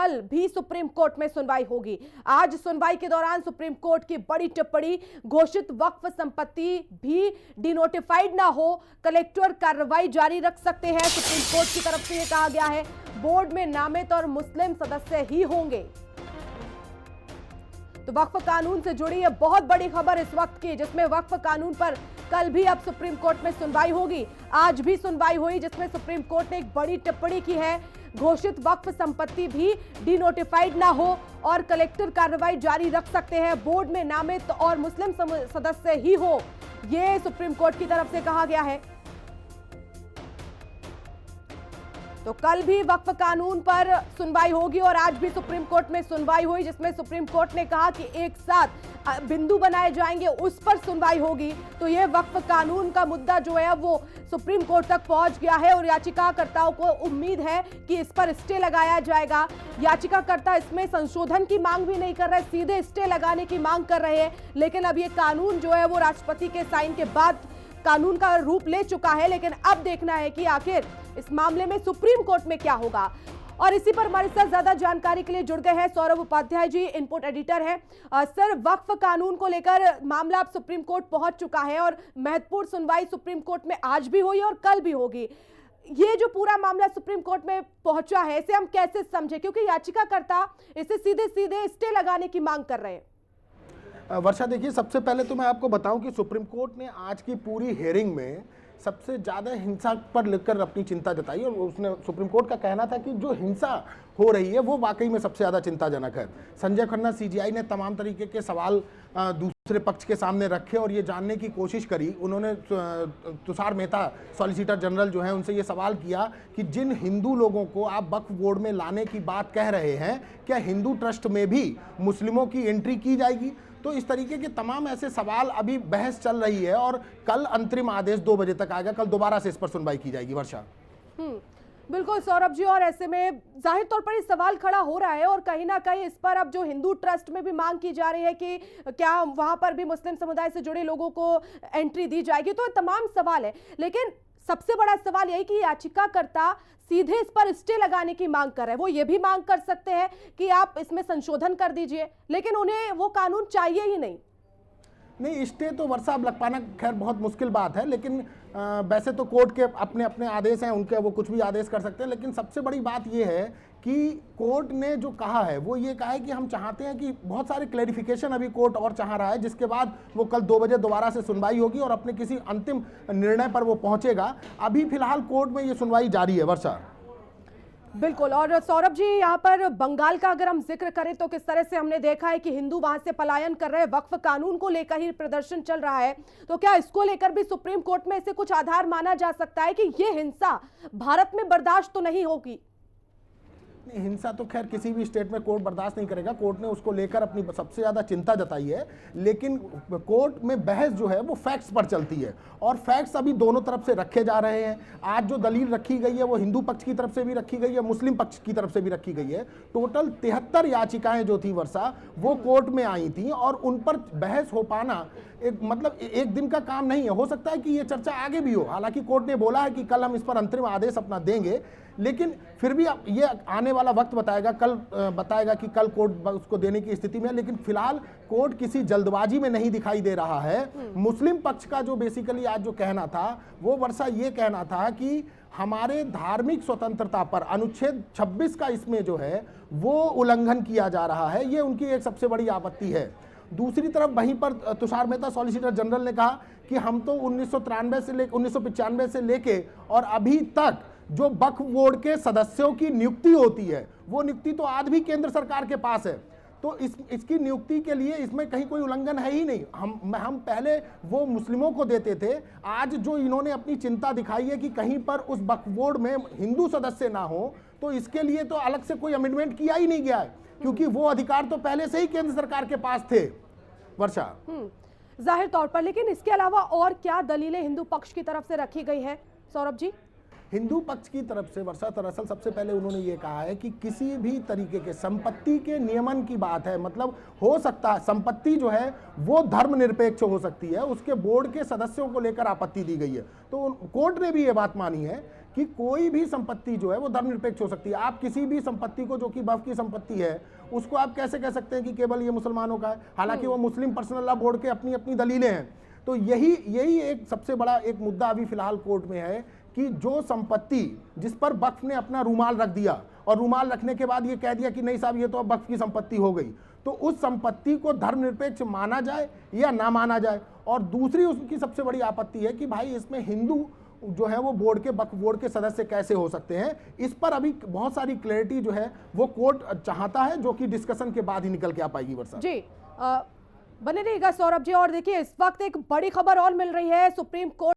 कल भी supreme court में सुनवाई होगी। आज सुनवाई के दौरान सुप्रीम कोर्ट की बड़ी टिप्पणी, घोषित वक्फ संपत्ति भी डिनोटिफाइड ना हो, कलेक्टर कार्रवाई जारी रख सकते हैं। सुप्रीम कोर्ट की तरफ से यह कहा गया है, बोर्ड में नामित और मुस्लिम सदस्य ही होंगे। तो वक्फ कानून से जुड़ी यह बहुत बड़ी खबर इस वक्त की, जिसमें वक्फ कानून पर कल भी अब सुप्रीम कोर्ट में सुनवाई होगी। आज भी सुनवाई हुई, जिसमें सुप्रीम कोर्ट ने एक बड़ी टिप्पणी की है, घोषित वक्फ संपत्ति भी डिनोटिफाइड ना हो और कलेक्टर कार्रवाई जारी रख सकते हैं, बोर्ड में नामित और मुस्लिम सदस्य ही हो, यह सुप्रीम कोर्ट की तरफ से कहा गया है। तो कल भी वक्फ कानून पर सुनवाई होगी और आज भी सुप्रीम कोर्ट में सुनवाई हुई, जिसमें सुप्रीम कोर्ट ने कहा कि एक साथ बिंदु बनाए जाएंगे, उस पर सुनवाई होगी। तो यह वक्फ कानून का मुद्दा जो है वो सुप्रीम कोर्ट तक पहुंच गया है और याचिकाकर्ताओं को उम्मीद है कि इस पर स्टे लगाया जाएगा। याचिकाकर्ता इसमें संशोधन की मांग भी नहीं कर रहे, सीधे स्टे लगाने की मांग कर रहे हैं। लेकिन अब ये कानून जो है वो राष्ट्रपति के साइन के बाद कानून का रूप ले चुका है, लेकिन अब देखना है कि आखिर इस मामले में सुप्रीम कोर्ट में क्या होगा। और इसी पर हमारे साथ ज्यादा जानकारी के लिए जुड़ गए हैं सौरभ उपाध्याय जी, इनपुट एडिटर हैं। सर, वक्फ कानून को लेकर मामला अब सुप्रीम कोर्ट पहुंच चुका है और महत्वपूर्ण सुनवाई सुप्रीम कोर्ट में आज भी हुई और कल भी होगी। ये जो पूरा मामला सुप्रीम कोर्ट में पहुंचा है, इसे हम कैसे समझे, क्योंकि याचिकाकर्ता इसे सीधे सीधे स्टे लगाने की मांग कर रहे हैं। वर्षा, देखिए, सबसे पहले तो मैं आपको बताऊं कि सुप्रीम कोर्ट ने आज की पूरी हियरिंग में सबसे ज़्यादा हिंसा पर लेकर अपनी चिंता जताई और उसने सुप्रीम कोर्ट का कहना था कि जो हिंसा हो रही है वो वाकई में सबसे ज़्यादा चिंताजनक है। संजय खन्ना सीजीआई ने तमाम तरीके के सवाल दूसरे पक्ष के सामने रखे और ये जानने की कोशिश करी। उन्होंने तुषार मेहता सॉलिसिटर जनरल जो है उनसे ये सवाल किया कि जिन हिंदू लोगों को आप वक्फ बोर्ड में लाने की बात कह रहे हैं, क्या हिंदू ट्रस्ट में भी मुस्लिमों की एंट्री की जाएगी। तो इस तरीके के तमाम ऐसे सवाल, अभी बहस चल रही है और कल अंतरिम आदेश 2 बजे तक आएगा। कल दोबारा से इस पर सुनवाई की जाएगी। वर्षा, बिल्कुल सौरभ जी, और ऐसे में जाहिर तौर पर ये सवाल खड़ा हो रहा है और कहीं ना कहीं इस पर अब जो हिंदू ट्रस्ट में भी मांग की जा रही है कि क्या वहां पर भी मुस्लिम समुदाय से जुड़े लोगों को एंट्री दी जाएगी। तो तमाम सवाल है, लेकिन सबसे बड़ा सवाल यही कि याचिकाकर्ता सीधे इस पर स्टे लगाने की मांग कर रहे हैं। वो ये भी मांग कर सकते हैं कि आप इसमें संशोधन कर दीजिए, लेकिन उन्हें वो कानून चाहिए ही नहीं। स्टे तो वर्षा अब लग पाना खैर बहुत मुश्किल बात है, लेकिन वैसे तो कोर्ट के अपने अपने आदेश हैं, उनके वो कुछ भी आदेश कर सकते हैं। लेकिन सबसे बड़ी बात ये है कि कोर्ट ने जो कहा है वो ये कहा है कि हम चाहते हैं कि बहुत सारे क्लैरिफिकेशन अभी कोर्ट और चाह रहा है, जिसके बाद वो कल 2 बजे दोबारा से सुनवाई होगी और अपने किसी अंतिम निर्णय पर वो पहुंचेगा। अभी फिलहाल कोर्ट में ये सुनवाई जारी है। वर्षा, बिल्कुल। और सौरभ जी, यहाँ पर बंगाल का अगर हम जिक्र करें तो किस तरह से हमने देखा है कि हिंदू वहां से पलायन कर रहे हैं, वक्फ कानून को लेकर ही प्रदर्शन चल रहा है। तो क्या इसको लेकर भी सुप्रीम कोर्ट में इसे कुछ आधार माना जा सकता है कि ये हिंसा भारत में बर्दाश्त तो नहीं होगी। हिंसा तो खैर किसी भी स्टेट में कोर्ट बर्दाश्त नहीं करेगा। कोर्ट ने उसको लेकर अपनी सबसे ज़्यादा चिंता जताई है, लेकिन कोर्ट में बहस जो है वो फैक्ट्स पर चलती है और फैक्ट्स अभी दोनों तरफ से रखे जा रहे हैं। आज जो दलील रखी गई है वो हिंदू पक्ष की तरफ से भी रखी गई है, मुस्लिम पक्ष की तरफ से भी रखी गई है। टोटल 73 याचिकाएं जो थी वर्षा, वो कोर्ट में आई थी और उन पर बहस हो पाना एक दिन का काम नहीं है। हो सकता है कि ये चर्चा आगे भी हो, हालांकि कोर्ट ने बोला है कि कल हम इस पर अंतरिम आदेश अपना देंगे, लेकिन फिर भी ये आने वाला वक्त बताएगा, कल बताएगा कि कल कोर्ट उसको देने की स्थिति में है। लेकिन फिलहाल कोर्ट किसी जल्दबाजी में नहीं दिखाई दे रहा है। मुस्लिम पक्ष का जो बेसिकली आज जो कहना था वो वर्षा ये कहना था कि हमारे धार्मिक स्वतंत्रता पर अनुच्छेद 26 का इसमें जो है वो उल्लंघन किया जा रहा है। ये उनकी एक सबसे बड़ी आपत्ति है। दूसरी तरफ वहीं पर तुषार मेहता सॉलिसिटर जनरल ने कहा कि हम तो 1995 से लेके और अभी तक जो वक्फ बोर्ड के सदस्यों की नियुक्ति होती है वो नियुक्ति तो आज भी केंद्र सरकार के पास है। तो इसकी नियुक्ति के लिए इसमें कहीं कोई उल्लंघन है ही नहीं। हम पहले वो मुस्लिमों को देते थे। आज जो इन्होंने अपनी चिंता दिखाई है कि कहीं पर उस वक्फ बोर्ड में हिंदू सदस्य ना हो, तो इसके लिए तो अलग से कोई अमेंडमेंट किया ही नहीं गया है, क्योंकि वो अधिकार तो पहले से ही केंद्र सरकार के पास थे। वर्षा, जाहिर तौर पर, लेकिन इसके अलावा और क्या दलीलें हिंदू पक्ष की तरफ से रखी गई है सौरभ जी? हिंदू पक्ष की तरफ से वर्षा, दरअसल सबसे पहले उन्होंने ये कहा है कि किसी भी तरीके के संपत्ति के नियमन की बात है, मतलब हो सकता है संपत्ति जो है वो धर्मनिरपेक्ष हो सकती है, उसके बोर्ड के सदस्यों को लेकर आपत्ति दी गई है। तो कोर्ट ने भी ये बात मानी है कि कोई भी संपत्ति जो है वो धर्मनिरपेक्ष हो सकती है। आप किसी भी संपत्ति को जो कि वक्फ की संपत्ति है उसको आप कैसे कह सकते हैं कि केवल ये मुसलमानों का है, हालांकि वो मुस्लिम पर्सनल लॉ बोर्ड के अपनी अपनी दलीलें हैं। तो यही एक सबसे बड़ा एक मुद्दा अभी फिलहाल कोर्ट में है कि जो संपत्ति जिस पर वक्फ ने अपना रूमाल रख दिया और रूमाल रखने के बाद ये कह दिया कि नहीं साहब ये तो अब वक्फ की संपत्ति हो गई, तो उस संपत्ति को धर्मनिरपेक्ष माना जाए या ना माना जाए। और दूसरी उसकी सबसे बड़ी आपत्ति है कि भाई इसमें हिंदू जो है वो वक्फ बोर्ड के सदस्य कैसे हो सकते हैं। इस पर अभी बहुत सारी क्लैरिटी जो है वो कोर्ट चाहता है, जो कि डिस्कशन के बाद ही निकल के आ पाएगी। वर्षा जी बने रहिएगा सौरभ जी। और देखिए इस वक्त एक बड़ी खबर और मिल रही है, सुप्रीम कोर्ट